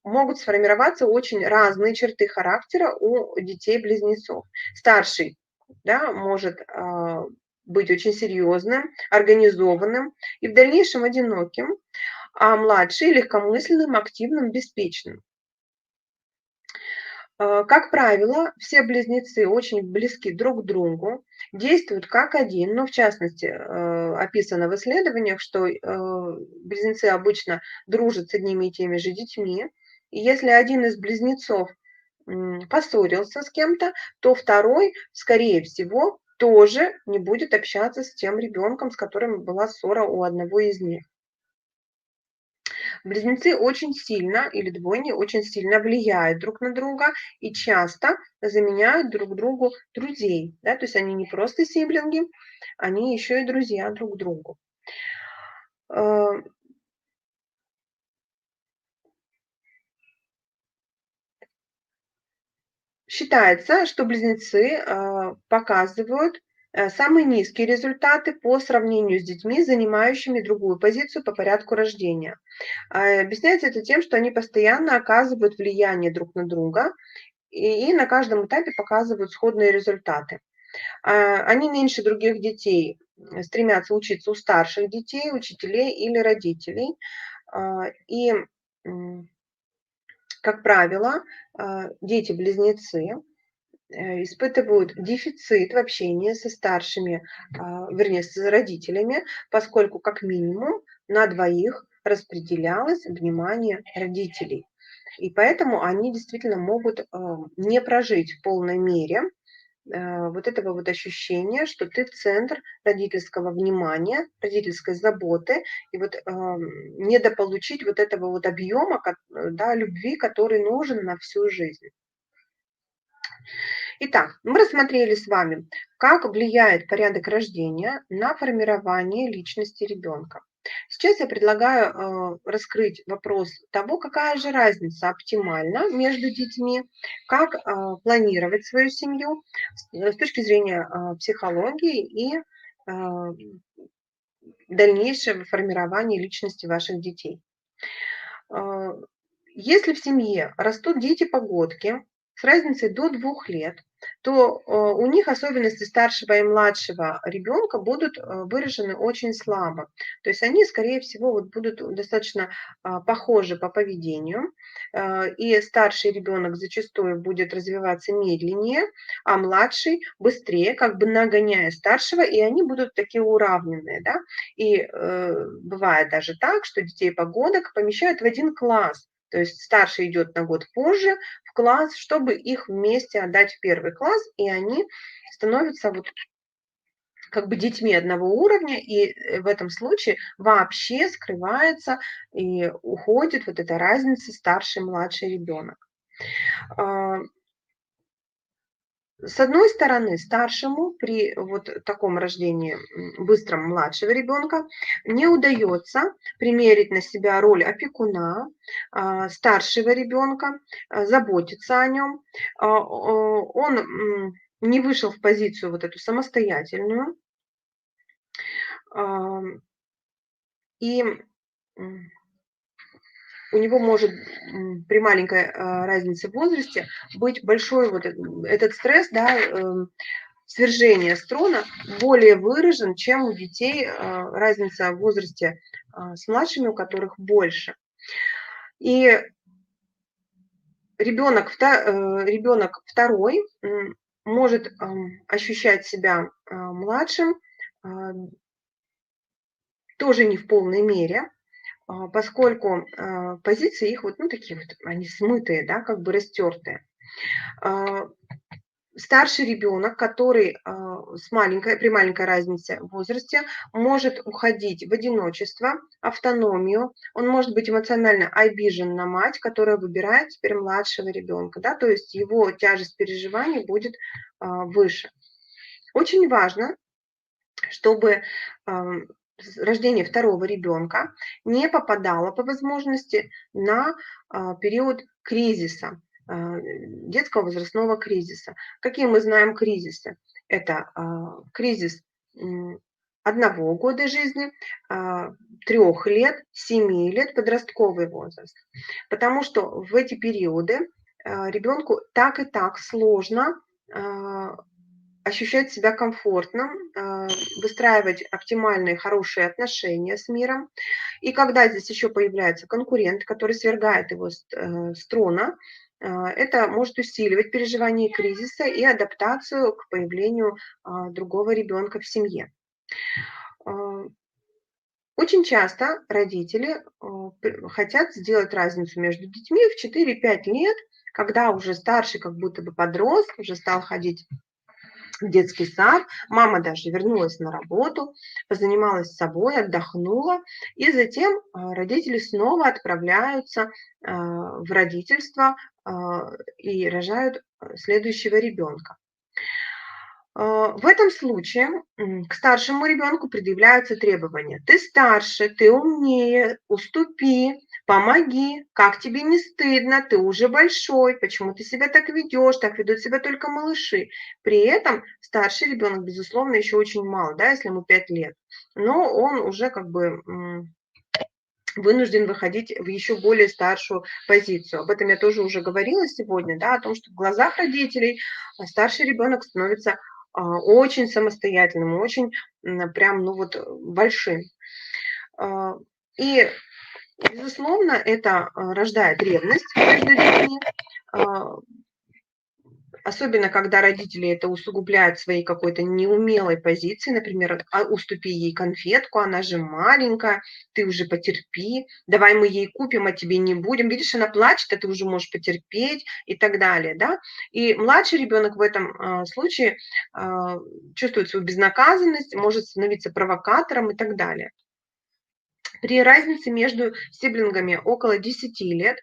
могут сформироваться очень разные черты характера у детей-близнецов. Старший, да, может быть очень серьезным, организованным и в дальнейшем одиноким, а младший легкомысленным, активным, беспечным. Как правило, все близнецы очень близки друг к другу, действуют как один, но в частности описано в исследованиях, что близнецы обычно дружат с одними и теми же детьми, и если один из близнецов поссорился с кем-то, то второй, скорее всего, тоже не будет общаться с тем ребенком, с которым была ссора у одного из них. Близнецы очень сильно, или двойни, очень сильно влияют друг на друга и часто заменяют друг другу друзей. Да? То есть они не просто сиблинги, они еще и друзья друг другу. Считается, что близнецы показывают самые низкие результаты по сравнению с детьми, занимающими другую позицию по порядку рождения. Объясняется это тем, что они постоянно оказывают влияние друг на друга и на каждом этапе показывают сходные результаты. Они меньше других детей стремятся учиться у старших детей, учителей или родителей. И, как правило, дети-близнецы испытывают дефицит в общении со старшими, вернее, с родителями, поскольку как минимум на двоих распределялось внимание родителей. И поэтому они действительно могут не прожить в полной мере вот этого вот ощущения, что ты центр родительского внимания, родительской заботы, и вот недополучить вот этого вот объема, да, любви, который нужен на всю жизнь. Итак, мы рассмотрели с вами, как влияет порядок рождения на формирование личности ребенка. Сейчас я предлагаю раскрыть вопрос того, какая же разница оптимальна между детьми, как планировать свою семью с точки зрения психологии и дальнейшего формирования личности ваших детей. Если в семье растут дети-погодки с разницей до 2 лет, то у них особенности старшего и младшего ребенка будут выражены очень слабо. То есть они, скорее всего, вот будут достаточно похожи по поведению, и старший ребенок зачастую будет развиваться медленнее, а младший быстрее, как бы нагоняя старшего, и они будут такие уравненные, да. И бывает даже так, что детей погодок помещают в один класс. То есть старший идет на год позже в класс, чтобы их вместе отдать в первый класс, и они становятся вот как бы детьми одного уровня, и в этом случае вообще скрывается и уходит вот эта разница старший-младший ребенок. С одной стороны, старшему при вот таком рождении быстром младшего ребенка не удается примерить на себя роль опекуна старшего ребенка, заботиться о нем. Он не вышел в позицию вот эту самостоятельную. И у него может при маленькой разнице в возрасте быть большой вот этот стресс, да, свержение с трона более выражен, чем у детей разница в возрасте с младшими, у которых больше. И ребенок второй может ощущать себя младшим тоже не в полной мере, поскольку позиции их вот, ну, такие вот, они смытые, да, как бы растертые. Старший ребенок, который при маленькой разнице в возрасте, может уходить в одиночество, автономию. Он может быть эмоционально обижен на мать, которая выбирает теперь младшего ребенка, да, то есть его тяжесть переживаний будет выше. Очень важно, чтобы рождение второго ребенка не попадало по возможности на период кризиса, детского возрастного кризиса. Какие мы знаем кризисы? Это кризис 1 года жизни, 3 лет, 7 лет, подростковый возраст. Потому что в эти периоды ребенку так и так сложно ощущать себя комфортно, выстраивать оптимальные, хорошие отношения с миром. И когда здесь еще появляется конкурент, который свергает его с трона, это может усиливать переживание кризиса и адаптацию к появлению другого ребенка в семье. Очень часто родители хотят сделать разницу между детьми в 4-5 лет, когда уже старший как будто бы подрос, уже стал ходить в детский сад, мама даже вернулась на работу, позанималась собой, отдохнула, и затем родители снова отправляются в родительство и рожают следующего ребенка. В этом случае к старшему ребенку предъявляются требования. Ты старше, ты умнее, уступи, помоги, как тебе не стыдно, ты уже большой, почему ты себя так ведешь, так ведут себя только малыши. При этом старший ребенок, безусловно, еще очень мал, да, если ему 5 лет, но он уже как бы вынужден выходить в еще более старшую позицию. Об этом я тоже уже говорила сегодня, да, о том, что в глазах родителей старший ребенок становится очень самостоятельным, очень прям, ну вот, большим. И, безусловно, это рождает ревность между детьми, особенно когда родители это усугубляют своей какой-то неумелой позиции, например, уступи ей конфетку, она же маленькая, ты уже потерпи, давай мы ей купим, а тебе не будем. Видишь, она плачет, а ты уже можешь потерпеть и так далее, да. И младший ребенок в этом случае чувствует свою безнаказанность, может становиться провокатором и так далее. При разнице между сиблингами около 10 лет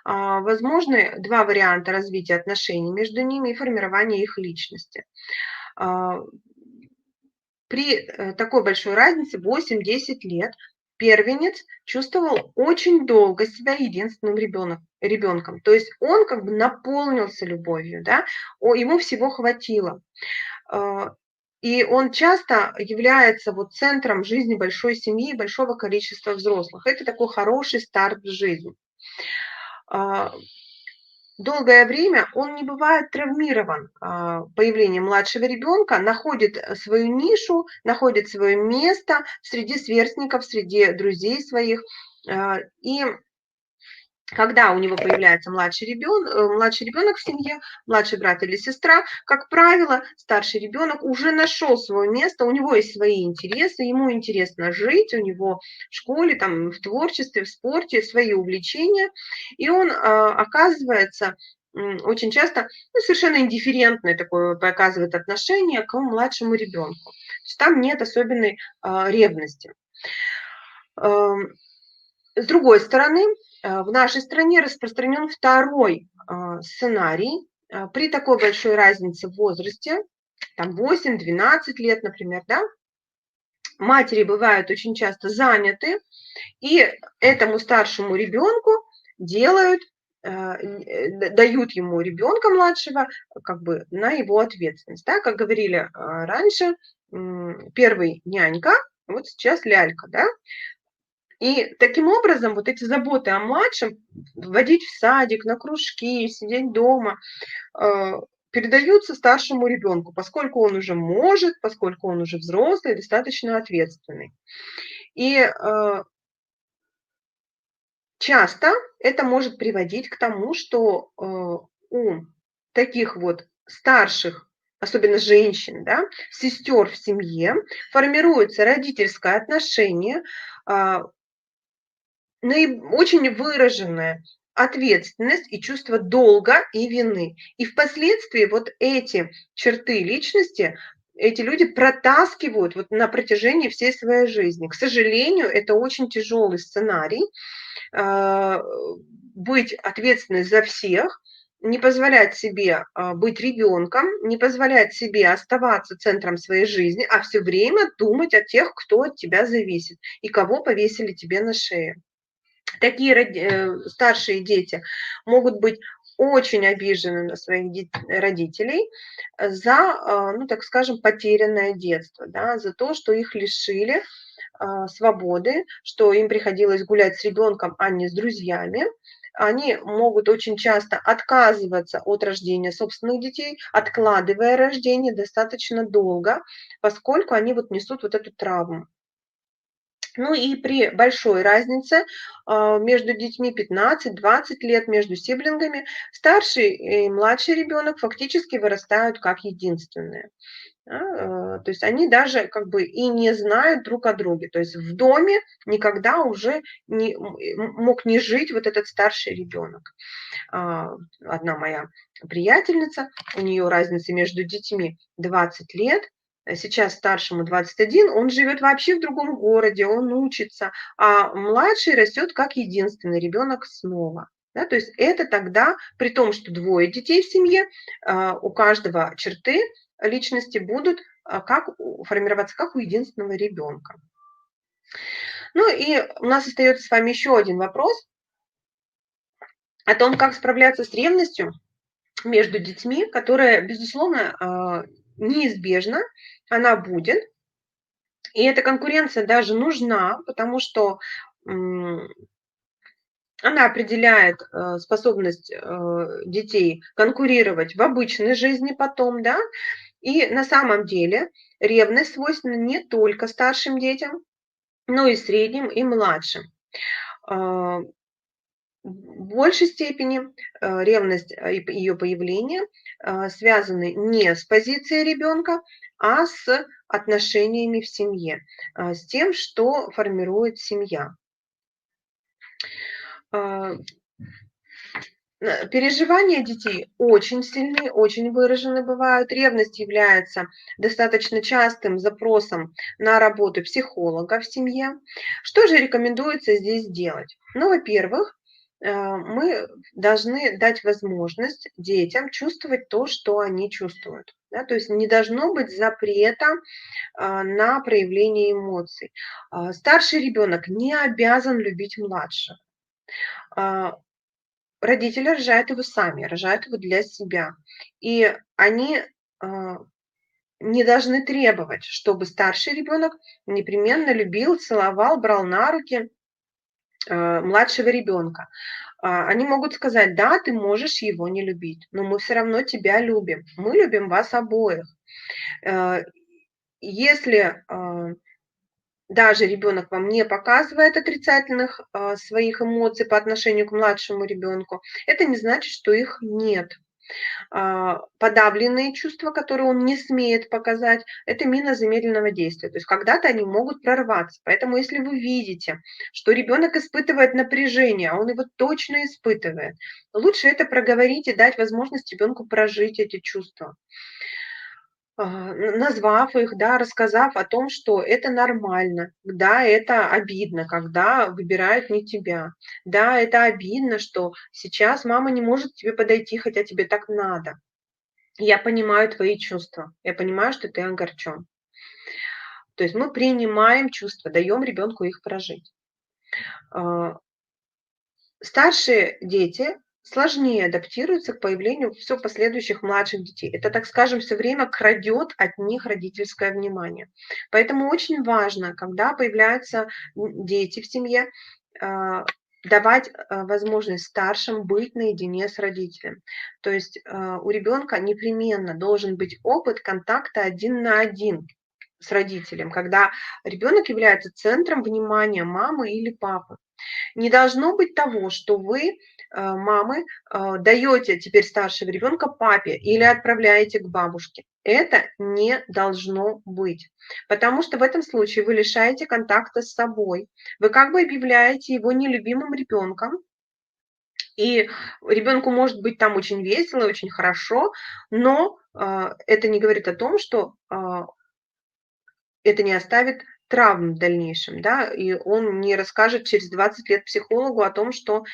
возможны два варианта развития отношений между ними и формирования их личности. При такой большой разнице 8-10 лет первенец чувствовал очень долго себя единственным ребенком. То есть он как бы наполнился любовью, да, ему всего хватило. И он часто является вот центром жизни большой семьи, большого количества взрослых. Это такой хороший старт в жизни. Долгое время он не бывает травмирован появлением младшего ребенка, находит свою нишу, находит свое место среди сверстников, среди друзей своих. И когда у него появляется младший ребенок в семье, младший брат или сестра, как правило, старший ребенок уже нашел свое место, у него есть свои интересы, ему интересно жить, у него в школе, там, в творчестве, в спорте свои увлечения, и он оказывается очень часто совершенно индифферентное такое показывает отношение к младшему ребенку. То есть там нет особенной ревности. С другой стороны, в нашей стране распространен второй сценарий. При такой большой разнице в возрасте, там 8-12 лет, например, да, матери бывают очень часто заняты, и этому старшему ребенку дают ему ребенка младшего как бы на его ответственность. Да? Как говорили раньше, первый нянька, вот сейчас лялька, да, и таким образом вот эти заботы о младшем, водить в садик, на кружки, сидеть дома, передаются старшему ребенку, поскольку он уже может, поскольку он уже взрослый, достаточно ответственный. И часто это может приводить к тому, что у таких вот старших, особенно женщин, да, сестер в семье, формируется родительское отношение, очень выраженная ответственность и чувство долга и вины. И впоследствии вот эти черты личности эти люди протаскивают вот на протяжении всей своей жизни. К сожалению, это очень тяжелый сценарий, быть ответственной за всех, не позволять себе быть ребенком, не позволять себе оставаться центром своей жизни, а все время думать о тех, кто от тебя зависит и кого повесили тебе на шею. Такие старшие дети могут быть очень обижены на своих родителей за, ну, так скажем, потерянное детство, да, за то, что их лишили свободы, что им приходилось гулять с ребенком, а не с друзьями. Они могут очень часто отказываться от рождения собственных детей, откладывая рождение достаточно долго, поскольку они вот несут вот эту травму. Ну и при большой разнице между детьми 15-20 лет, между сиблингами, старший и младший ребенок фактически вырастают как единственные. Да, то есть они даже как бы и не знают друг о друге. То есть в доме никогда уже мог не жить вот этот старший ребенок. Одна моя приятельница, у нее разница между детьми 20 лет, сейчас старшему 21, он живет вообще в другом городе, он учится, а младший растет как единственный ребенок снова. Да, то есть это тогда, при том, что двое детей в семье, у каждого черты личности будут формироваться как у единственного ребенка. Ну и у нас остается с вами еще один вопрос. о том, как справляться с ревностью между детьми, которая, безусловно, неизбежна, она будет. И эта конкуренция даже нужна, потому что она определяет способность детей конкурировать в обычной жизни потом, да. И на самом деле ревность свойственна не только старшим детям, но и средним, и младшим. В большей степени ревность и ее появление связаны не с позицией ребенка, а с отношениями в семье, с тем, что формирует семья. Переживания детей очень сильны, очень выражены бывают. Ревность является достаточно частым запросом на работу психолога в семье. Что же рекомендуется здесь делать? Ну, во-первых, мы должны дать возможность детям чувствовать то, что они чувствуют. Да? То есть не должно быть запрета на проявление эмоций. Старший ребенок не обязан любить младшего. Родители рожают его сами, рожают его для себя. И они не должны требовать, чтобы старший ребенок непременно любил, целовал, брал на руки младшего ребенка. Они могут сказать: да, ты можешь его не любить, но мы все равно тебя любим. Мы любим вас обоих. Если даже ребенок вам не показывает отрицательных своих эмоций по отношению к младшему ребенку, это не значит, что их нет. Подавленные чувства, которые он не смеет показать, это мина замедленного действия. То есть когда-то они могут прорваться. Поэтому если вы видите, что ребенок испытывает напряжение, а он его точно испытывает, лучше это проговорить и дать возможность ребенку прожить эти чувства. Назвав их, да, рассказав о том, что это нормально, да, это обидно, когда выбирают не тебя, да, это обидно, что сейчас мама не может к тебе подойти, хотя тебе так надо. Я понимаю твои чувства, я понимаю, что ты огорчен. То есть мы принимаем чувства, даем ребенку их прожить. Старшие дети сложнее адаптируются к появлению все последующих младших детей. Это, так скажем, все время крадет от них родительское внимание. Поэтому очень важно, когда появляются дети в семье, давать возможность старшим быть наедине с родителем. То есть у ребенка непременно должен быть опыт контакта 1 на 1 с родителем, когда ребенок является центром внимания мамы или папы. Не должно быть того, что вы, мамы, даете теперь старшего ребенка папе или отправляете к бабушке. Это не должно быть, потому что в этом случае вы лишаете контакта с собой. Вы как бы объявляете его нелюбимым ребенком, и ребенку может быть там очень весело, очень хорошо, но это не говорит о том, что это не оставит травм в дальнейшем, да, и он не расскажет через 20 лет психологу о том, что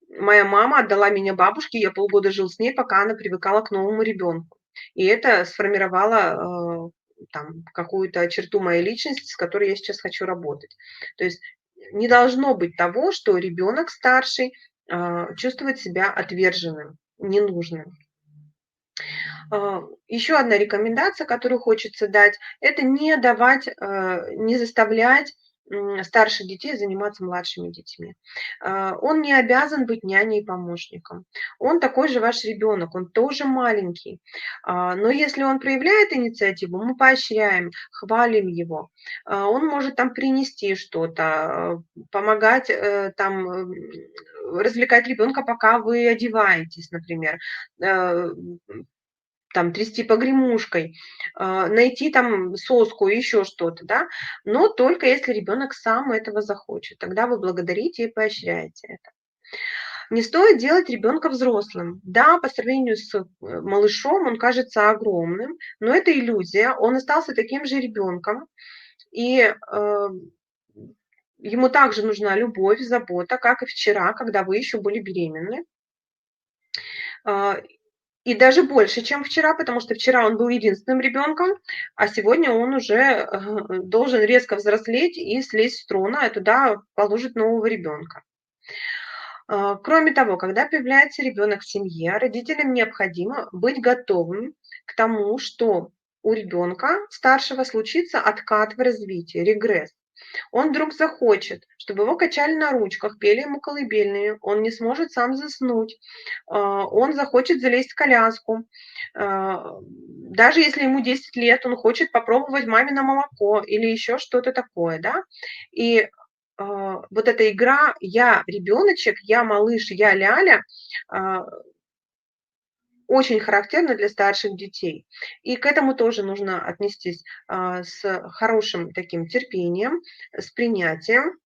моя мама отдала меня бабушке, я полгода жил с ней, пока она привыкала к новому ребенку. И это сформировало там какую-то черту моей личности, с которой я сейчас хочу работать. То есть не должно быть того, что ребенок старший чувствует себя отверженным, ненужным. Еще одна рекомендация, которую хочется дать, это не давать, не заставлять старших детей заниматься младшими детьми. Он не обязан быть няней и помощником. Он такой же ваш ребенок, он тоже маленький. Но если он проявляет инициативу, мы поощряем, хвалим его. Он может там принести что-то, помогать там развлекать ребенка, пока вы одеваетесь, например, там трясти погремушкой, найти там соску, еще что-то, да, но только если ребенок сам этого захочет. Тогда вы благодарите и поощряете это. Не стоит делать ребенка взрослым. Да, по сравнению с малышом он кажется огромным, но это иллюзия. Он остался таким же ребенком, и ему также нужна любовь, забота, как и вчера, когда вы еще были беременны. И даже больше, чем вчера, потому что вчера он был единственным ребенком, а сегодня он уже должен резко взрослеть и слезть с трона, и туда положить нового ребенка. Кроме того, когда появляется ребенок в семье, родителям необходимо быть готовым к тому, что у ребенка старшего случится откат в развитии, регресс. Он вдруг захочет, чтобы его качали на ручках, пели ему колыбельные, он не сможет сам заснуть, он захочет залезть в коляску. Даже если ему 10 лет, он хочет попробовать мамино молоко или еще что-то такое, да. И вот эта игра «я ребеночек», «я малыш», «я ляля» а, очень характерна для старших детей. И к этому тоже нужно отнестись с хорошим таким терпением, с принятием,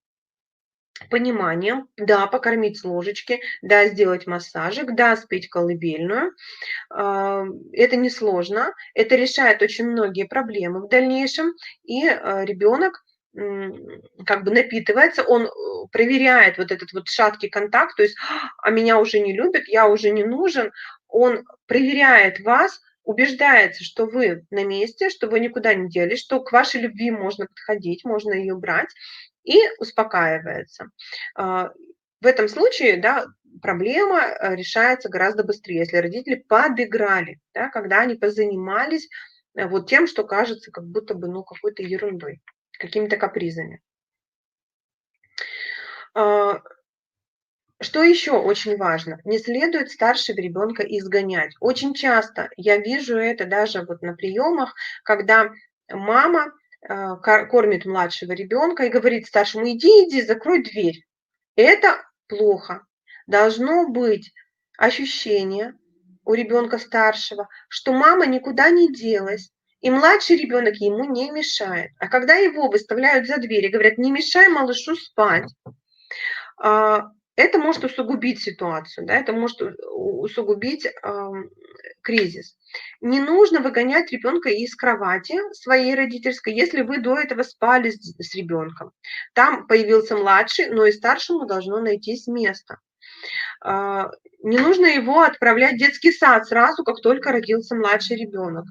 пониманием. Да, покормить с ложечки, да, сделать массажик, да, спеть колыбельную. Это несложно, это решает очень многие проблемы в дальнейшем, и ребенок как бы напитывается, он проверяет вот этот вот шаткий контакт, то есть, а меня уже не любят, я уже не нужен, он проверяет вас, убеждается, что вы на месте, что вы никуда не делись, что к вашей любви можно подходить, можно ее брать, и успокаивается. В этом случае, да, проблема решается гораздо быстрее, если родители подыграли, да, когда они позанимались вот тем, что кажется как будто бы, ну, какой-то ерундой, какими-то капризами. А, Что еще очень важно? Не следует старшего ребенка изгонять. Очень часто я вижу это даже вот на приемах, когда мама кормит младшего ребенка и говорит старшему: иди, иди, закрой дверь. Это плохо. Должно быть ощущение у ребенка старшего, что мама никуда не делась, и младший ребенок ему не мешает. А когда его выставляют за дверь и говорят: не мешай малышу спать, а, это может усугубить ситуацию, да, это может усугубить кризис. Не нужно выгонять ребенка из кровати своей родительской, если вы до этого спали с ребенком. Там появился младший, но и старшему должно найтись место. А, Не нужно его отправлять в детский сад сразу, как только родился младший ребенок.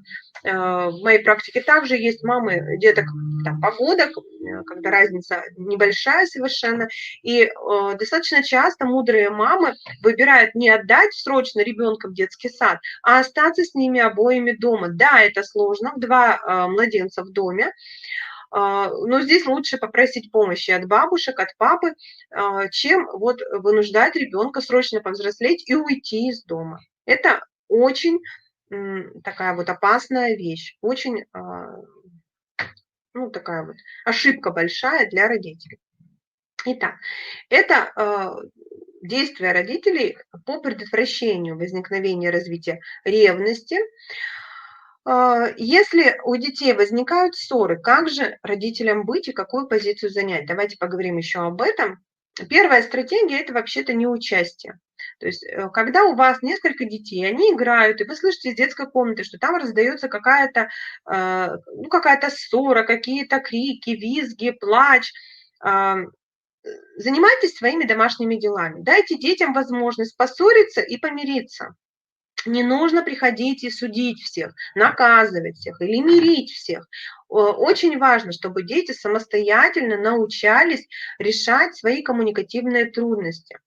В моей практике также есть мамы деток там, погодок, когда разница небольшая совершенно, и достаточно часто мудрые мамы выбирают не отдать срочно ребенка в детский сад, а остаться с ними обоими дома. Да, это сложно, два младенца в доме, но здесь лучше попросить помощи от бабушек, от папы, чем вот вынуждать ребенка срочно повзрослеть и уйти из дома. Это очень такая вот опасная вещь, очень, ну, такая вот ошибка большая для родителей. Итак, это действия родителей по предотвращению возникновения и развития ревности. Если у детей возникают ссоры, как же родителям быть и какую позицию занять? Давайте поговорим еще об этом. Первая стратегия – это вообще-то неучастие. То есть, когда у вас несколько детей, они играют, и вы слышите из детской комнаты, что там раздается ну, какая-то ссора, какие-то крики, визги, плач, занимайтесь своими домашними делами. Дайте детям возможность поссориться и помириться. Не нужно приходить и судить всех, наказывать всех или мирить всех. Очень важно, чтобы дети самостоятельно научались решать свои коммуникативные трудности.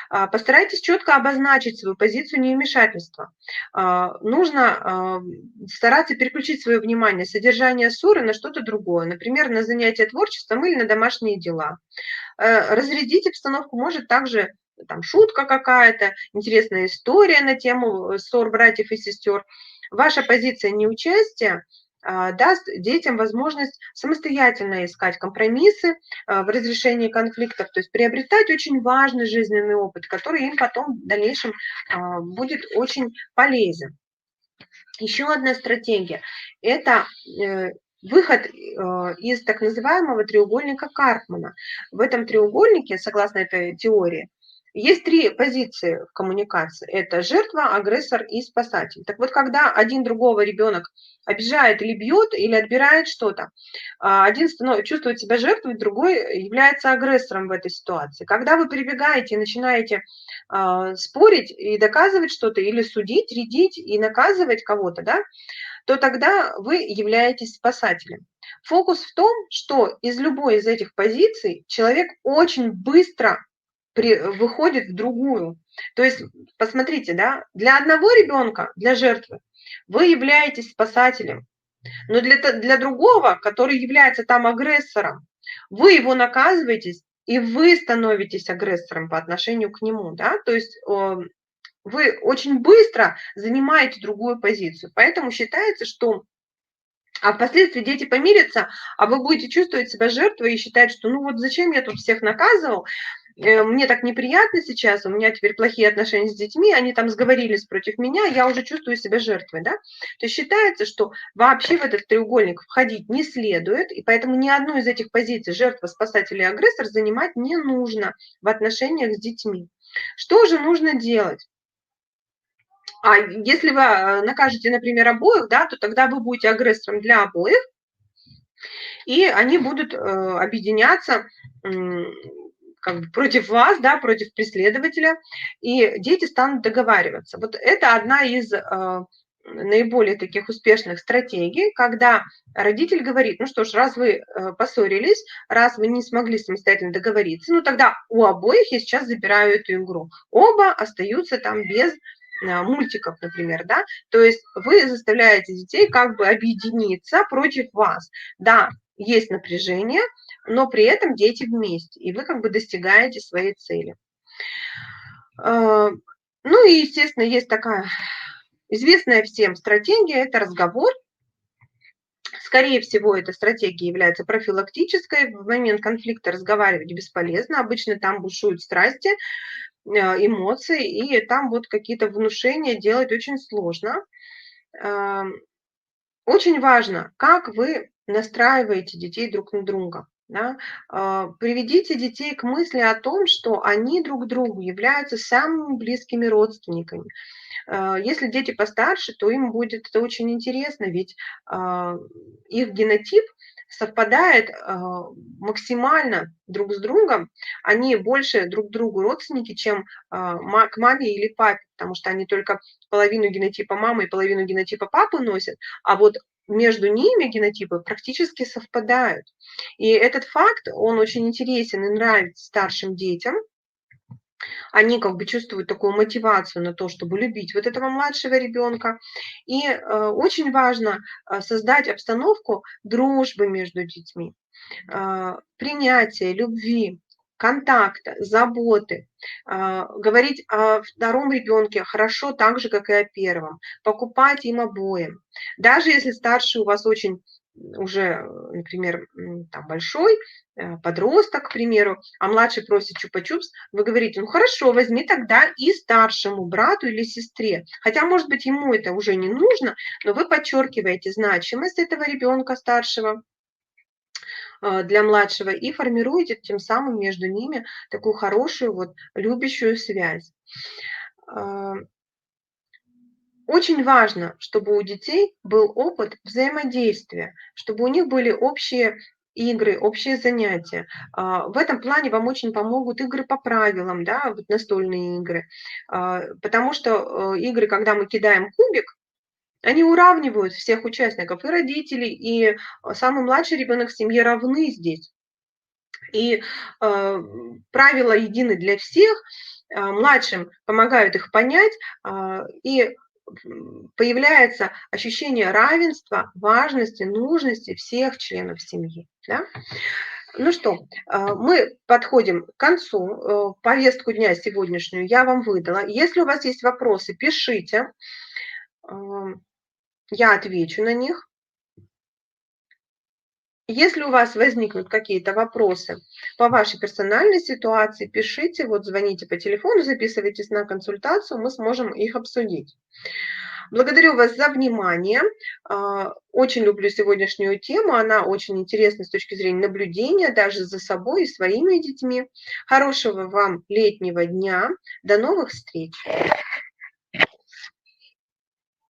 Постарайтесь четко обозначить свою позицию невмешательства. Нужно стараться переключить свое внимание с содержания ссоры на что-то другое, например, на занятия творчеством или на домашние дела. Разрядить обстановку может также там шутка какая-то, интересная история на тему ссор братьев и сестер. Ваша позиция неучастия даст детям возможность самостоятельно искать компромиссы в разрешении конфликтов, то есть приобретать очень важный жизненный опыт, который им потом в дальнейшем будет очень полезен. Еще одна стратегия – это выход из так называемого треугольника Карпмана. В этом треугольнике, согласно этой теории, есть три позиции в коммуникации. Это жертва, агрессор и спасатель. Так вот, когда один другого ребенок обижает или бьет, или отбирает что-то, один чувствует себя жертвой, другой является агрессором в этой ситуации. Когда вы прибегаете и начинаете спорить и доказывать что-то, или судить, рядить и наказывать кого-то, да, то тогда вы являетесь спасателем. Фокус в том, что из любой из этих позиций человек очень быстро выходит в другую. То есть, посмотрите, да, для одного ребенка, для жертвы, вы являетесь спасателем, но для другого, который является там агрессором, вы его наказываете, и вы становитесь агрессором по отношению к нему, да, то есть вы очень быстро занимаете другую позицию. Поэтому считается, что впоследствии дети помирятся, а вы будете чувствовать себя жертвой и считать, что ну вот зачем я тут всех наказывал, мне так неприятно сейчас, у меня теперь плохие отношения с детьми, они там сговорились против меня, я уже чувствую себя жертвой, да? То есть считается, что вообще в этот треугольник входить не следует, и поэтому ни одну из этих позиций жертва, спасатель и агрессор занимать не нужно в отношениях с детьми. Что же нужно делать? А если вы накажете, например, обоих, да, то тогда вы будете агрессором для обоих, и они будут объединяться как бы против вас, да, против преследователя, и дети станут договариваться. Вот это одна из наиболее таких успешных стратегий, когда родитель говорит, ну что ж, раз вы поссорились, раз вы не смогли самостоятельно договориться, ну тогда у обоих я сейчас забираю эту игру. Оба остаются там без мультиков, например, да, то есть вы заставляете детей как бы объединиться против вас. Да, есть напряжение, но при этом дети вместе, и вы как бы достигаете своей цели. Ну и, естественно, есть такая известная всем стратегия, это разговор. Скорее всего, эта стратегия является профилактической. В момент конфликта разговаривать бесполезно. Обычно там бушуют страсти, эмоции, и там вот какие-то внушения делать очень сложно. Очень важно, как вы настраиваете детей друг на друга. Да? Приведите детей к мысли о том, что они друг другу являются самыми близкими родственниками. Если дети постарше, то им будет это очень интересно, ведь их генотип совпадает максимально друг с другом, они больше друг другу родственники, чем к маме или папе, потому что они только половину генотипа мамы и половину генотипа папы носят, а вот между ними генотипы практически совпадают. И этот факт, он очень интересен и нравится старшим детям. Они как бы чувствуют такую мотивацию на то, чтобы любить вот этого младшего ребенка. И очень важно создать обстановку дружбы между детьми, принятия, любви, контакта, заботы, говорить о втором ребенке хорошо так же, как и о первом, покупать им обоим. Даже если старший у вас очень уже, например, там большой, подросток, к примеру, а младший просит чупа-чупс, вы говорите, ну хорошо, возьми тогда и старшему брату или сестре. Хотя, может быть, ему это уже не нужно, но вы подчеркиваете значимость этого ребенка старшего для младшего и формируете тем самым между ними такую хорошую, вот, любящую связь. Очень важно, чтобы у детей был опыт взаимодействия, чтобы у них были общие игры, общие занятия. В этом плане вам очень помогут игры по правилам, да, вот настольные игры, потому что игры, когда мы кидаем кубик, они уравнивают всех участников, и родителей, и самый младший ребенок в семье равны здесь. И правила едины для всех, младшим помогают их понять, и появляется ощущение равенства, важности, нужности всех членов семьи. Да? Ну что, мы подходим к концу. Повестку дня сегодняшнюю я вам выдала. Если у вас есть вопросы, пишите, я отвечу на них. Если у вас возникнут какие-то вопросы по вашей персональной ситуации, пишите, вот звоните по телефону, записывайтесь на консультацию, мы сможем их обсудить. Благодарю вас за внимание. Очень люблю сегодняшнюю тему, она очень интересна с точки зрения наблюдения даже за собой и своими детьми. Хорошего вам летнего дня. До новых встреч!